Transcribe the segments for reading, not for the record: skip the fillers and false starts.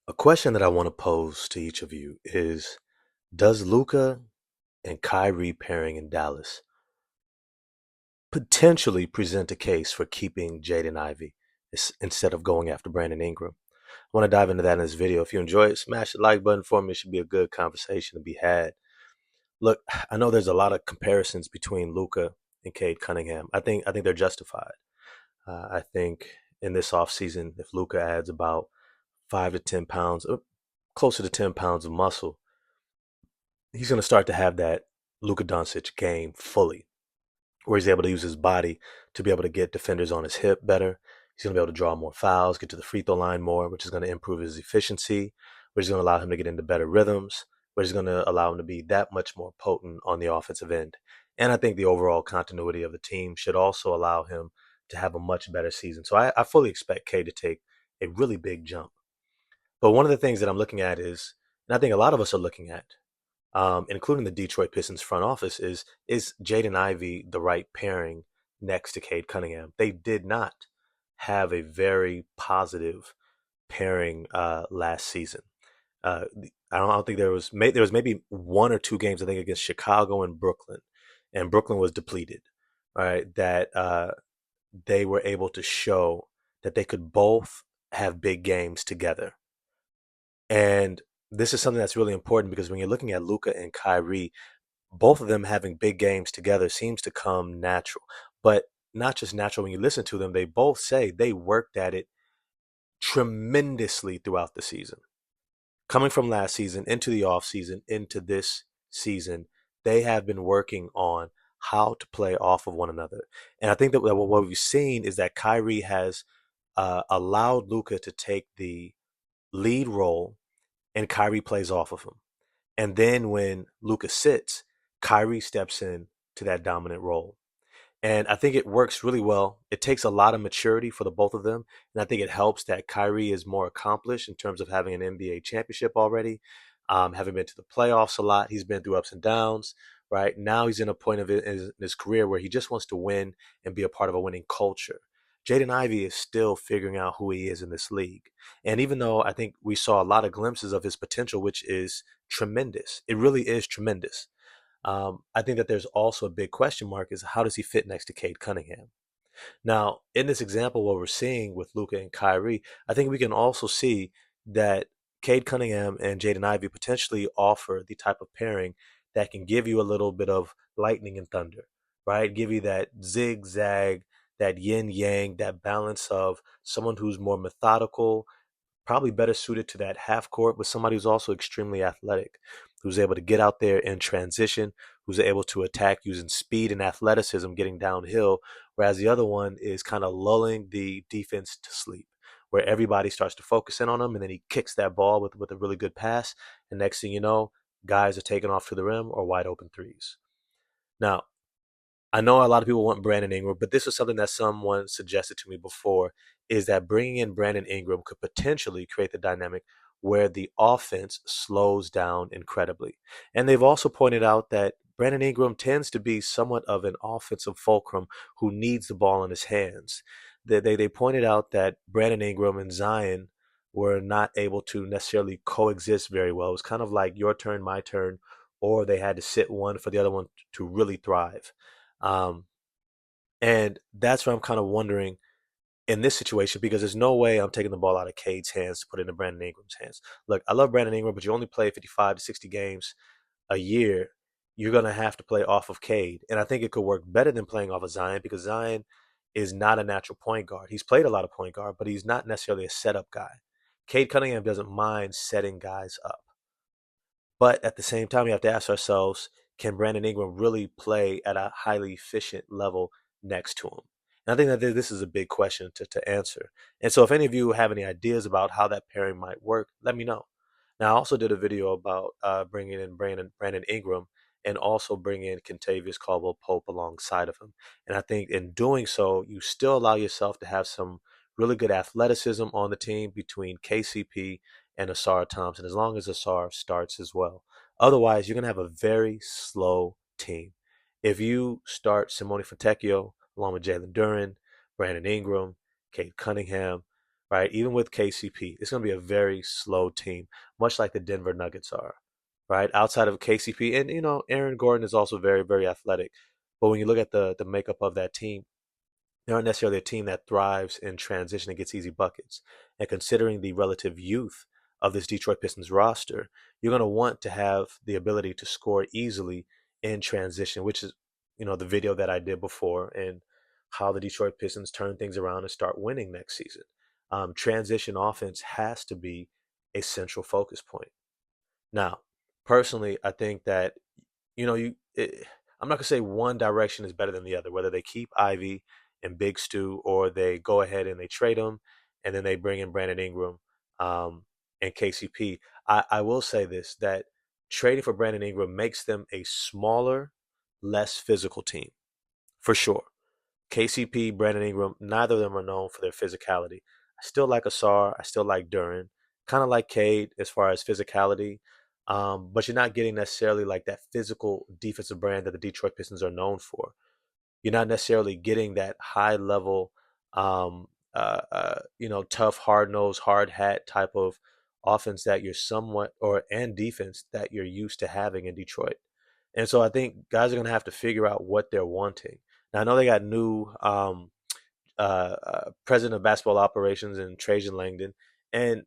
A question that I want to pose to each of you is, does Luka and Kyrie pairing in Dallas potentially present a case for keeping Jaden Ivey instead of going after Brandon Ingram? I want to dive into that in this video. If you enjoy it, smash the like button for me. It should be a good conversation to be had. Look, I know there's a lot of comparisons between Luka and Cade Cunningham. I think they're justified. I think in this offseason, if Luka adds about 5 to 10 pounds, closer to 10 pounds of muscle, he's going to start to have that Luka Doncic game fully, where he's able to use his body to be able to get defenders on his hip better. He's going to be able to draw more fouls, get to the free throw line more, which is going to improve his efficiency, which is going to allow him to get into better rhythms, which is going to allow him to be that much more potent on the offensive end. And I think the overall continuity of the team should also allow him to have a much better season. So I fully expect K to take a really big jump. But one of the things that I'm looking at is, and I think a lot of us are looking at, including the Detroit Pistons front office, is Jaden Ivey the right pairing next to Cade Cunningham? They did not have a very positive pairing last season. I don't think there was maybe one or two games I think against Chicago and Brooklyn was depleted. All right, that they were able to show that they could both have big games together. And this is something that's really important because when you're looking at Luka and Kyrie, both of them having big games together seems to come natural. But not just natural when you listen to them, they both say they worked at it tremendously throughout the season. Coming from last season into the off season into this season, they have been working on how to play off of one another. And I think that what we've seen is that Kyrie has allowed Luka to take the lead role and Kyrie plays off of him. And then when Luka sits, Kyrie steps in to that dominant role. And I think it works really well. It takes a lot of maturity for the both of them. And I think it helps that Kyrie is more accomplished in terms of having an NBA championship already, having been to the playoffs a lot. He's been through ups and downs, right? Now he's in a point of his career where he just wants to win and be a part of a winning culture. Jaden Ivey is still figuring out who he is in this league. And even though I think we saw a lot of glimpses of his potential, which is tremendous, it really is tremendous. I think that there's also a big question mark is how does he fit next to Cade Cunningham? Now, in this example, what we're seeing with Luka and Kyrie, I think we can also see that Cade Cunningham and Jaden Ivey potentially offer the type of pairing that can give you a little bit of lightning and thunder, right? Give you that zigzag, that yin yang, that balance of someone who's more methodical, probably better suited to that half court, but somebody who's also extremely athletic, who's able to get out there in transition, who's able to attack using speed and athleticism, getting downhill, whereas the other one is kind of lulling the defense to sleep, where everybody starts to focus in on him, and then he kicks that ball with a really good pass, and next thing you know, guys are taking off to the rim or wide open threes. Now, I know a lot of people want Brandon Ingram, but this is something that someone suggested to me before is that bringing in Brandon Ingram could potentially create the dynamic where the offense slows down incredibly. And they've also pointed out that Brandon Ingram tends to be somewhat of an offensive fulcrum who needs the ball in his hands. They pointed out that Brandon Ingram and Zion were not able to necessarily coexist very well. It was kind of like your turn, my turn, or they had to sit one for the other one to really thrive. Um, and that's where I'm kind of wondering in this situation because there's no way I'm taking the ball out of Cade's hands to put it into Brandon Ingram's hands. Look, I love Brandon Ingram, but you only play 55 to 60 games a year. You're going to have to play off of Cade. And I think it could work better than playing off of Zion because Zion is not a natural point guard. He's played a lot of point guard, but he's not necessarily a setup guy. Cade Cunningham doesn't mind setting guys up. But at the same time, we have to ask ourselves, can Brandon Ingram really play at a highly efficient level next to him? And I think that this is a big question to answer. And so if any of you have any ideas about how that pairing might work, let me know. Now, I also did a video about bringing in Brandon Ingram and also bringing in Kentavious Caldwell Pope alongside of him. And I think in doing so, you still allow yourself to have some really good athleticism on the team between KCP and Asar Thompson, as long as Asar starts as well. Otherwise, you're going to have a very slow team. If you start Simone Fontecchio along with Jalen Duren, Brandon Ingram, Cade Cunningham, right? Even with KCP, it's going to be a very slow team, much like the Denver Nuggets are, right? Outside of KCP, and Aaron Gordon is also very, very athletic. But when you look at the makeup of that team, they aren't necessarily a team that thrives in transition and gets easy buckets. And considering the relative youth of this Detroit Pistons roster, you're going to want to have the ability to score easily in transition, which is, the video that I did before and how the Detroit Pistons turn things around and start winning next season. Transition offense has to be a central focus point. Now, personally, I think that I'm not gonna say one direction is better than the other. Whether they keep Ivy and Big Stu, or they go ahead and they trade him, and then they bring in Brandon Ingram and KCP. I will say this, that trading for Brandon Ingram makes them a smaller, less physical team for sure. KCP, Brandon Ingram, neither of them are known for their physicality. I still like Asar. I still like Duran. Kind of like Cade as far as physicality. But you're not getting necessarily like that physical defensive brand that the Detroit Pistons are known for. You're not necessarily getting that high level, tough, hard nose, hard hat type of offense that you're somewhat, and defense that you're used to having in Detroit. And so I think guys are going to have to figure out what they're wanting. Now I know they got new president of basketball operations in Trajan Langdon, and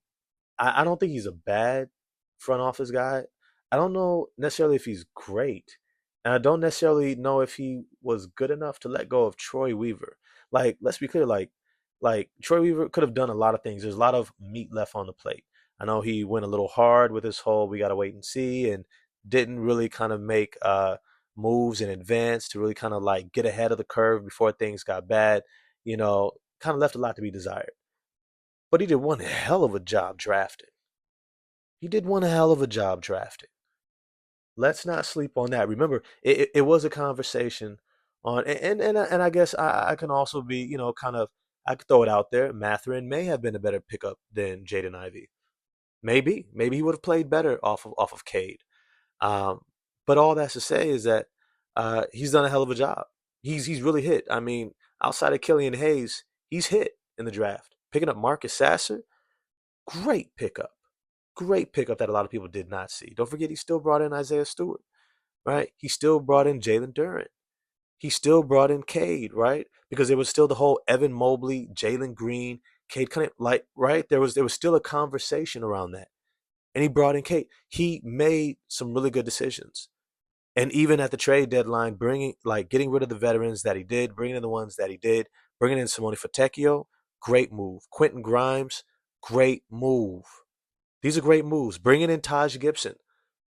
I don't think he's a bad front office guy. I don't know necessarily if he's great. And I don't necessarily know if he was good enough to let go of Troy Weaver. Like, let's be clear, like Troy Weaver could have done a lot of things. There's a lot of meat left on the plate. I know he went a little hard with his whole we gotta wait and see, and didn't really kind of make moves in advance to really kind of like get ahead of the curve before things got bad. Kind of left a lot to be desired. But he did one hell of a job drafting. He did one hell of a job drafting. Let's not sleep on that. Remember, it was a conversation on, and I guess I can also be, kind of, I could throw it out there. Matherin may have been a better pickup than Jaden Ivey. Maybe he would have played better off of Cade. Um, but all that's to say is that he's done a hell of a job. He's really hit. I mean, outside of Killian Hayes, he's hit in the draft. Picking up Marcus Sasser, great pickup. Great pickup that a lot of people did not see. Don't forget, he still brought in Isaiah Stewart, right? He still brought in Jalen Duran. He still brought in Cade, right? Because there was still the whole Evan Mobley, Jalen Green, Cade kind of like, right? There was still a conversation around that. And he brought in Cade. He made some really good decisions. And even at the trade deadline, getting rid of the veterans that he did, bringing in the ones that he did, bringing in Simone Fontecchio, great move. Quentin Grimes, great move. These are great moves. Bringing in Taj Gibson,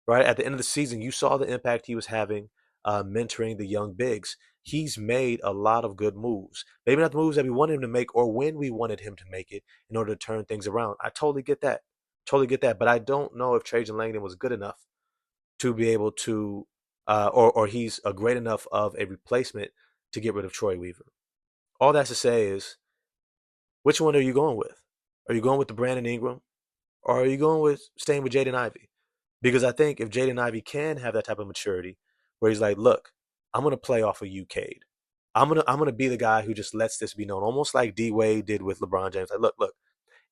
right? At the end of the season, you saw the impact he was having mentoring the young bigs. He's made a lot of good moves. Maybe not the moves that we wanted him to make or when we wanted him to make it in order to turn things around. I totally get that. Totally get that. But I don't know if Trajan Langdon was good enough to be able to, or he's a great enough of a replacement to get rid of Troy Weaver. All that's to say is, which one are you going with? Are you going with the Brandon Ingram, or are you going with staying with Jaden Ivey? Because I think if Jaden Ivey can have that type of maturity, where he's like, look, I'm gonna play off of you, Cade. I'm gonna be the guy who just lets this be known, almost like D Wade did with LeBron James. Like, look,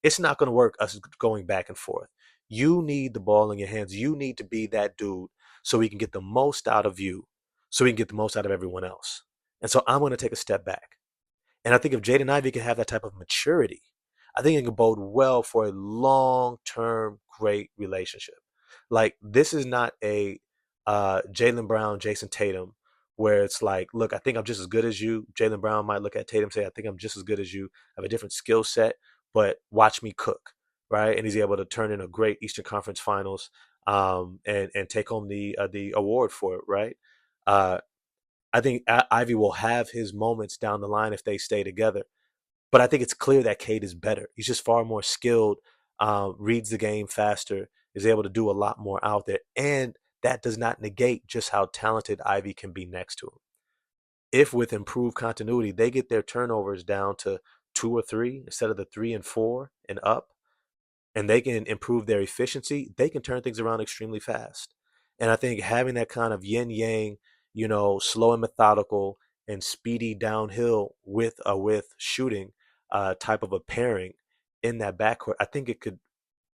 it's not gonna work us going back and forth. You need the ball in your hands. You need to be that dude so we can get the most out of you, so we can get the most out of everyone else. And so I'm gonna take a step back. And I think if Jaden Ivey can have that type of maturity, I think it can bode well for a long-term great relationship. Like, this is not a Jaylen Brown, Jason Tatum, where it's like, look, I think I'm just as good as you. Jaylen Brown might look at Tatum and say, I think I'm just as good as you. I have a different skill set, but watch me cook, right? And he's able to turn in a great Eastern Conference Finals, and take home the award for it, right? Uh, I think Ivy will have his moments down the line if they stay together. But I think it's clear that Cade is better. He's just far more skilled, reads the game faster, is able to do a lot more out there. And that does not negate just how talented Ivy can be next to him. If with improved continuity, they get their turnovers down to 2 or 3 instead of the 3 and 4 and up, and they can improve their efficiency, they can turn things around extremely fast. And I think having that kind of yin yang, slow and methodical and speedy downhill with shooting type of a pairing in that backcourt, I think it could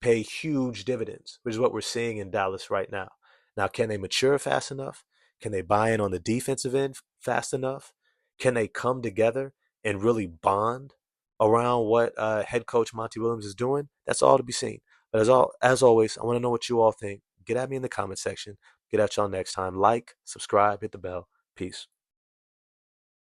pay huge dividends, which is what we're seeing in Dallas right now. Now, can they mature fast enough? Can they buy in on the defensive end fast enough? Can they come together and really bond around what head coach Monty Williams is doing? That's all to be seen. But as always, I want to know what you all think. Get at me in the comment section. Get at y'all next time. Like, subscribe, hit the bell. Peace.